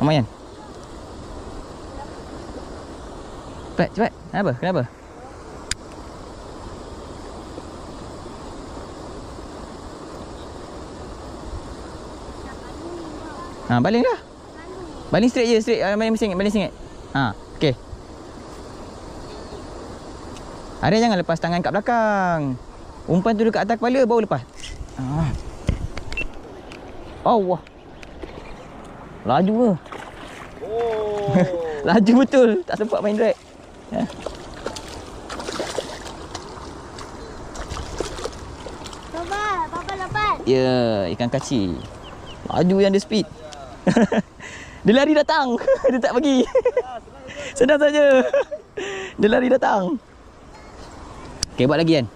Amayan. Cepat, cepat. Kenapa? Kenapa? Ha, baling dah. Baling straight je, straight. Baling singit. Ha, okey. Ada jangan lepas tangan kat belakang. Umpan tu dekat atas kepala baru lepas. Ha. Allah. Laju ke? Oh. Laju betul. Tak sempat main drag. Ya. Papa dapat. Ya, ikan kaci. Laju yang dia speed. Dia lari datang. Dia tak pergi. Senang saja. Dia lari datang. Okay, buat lagi kan.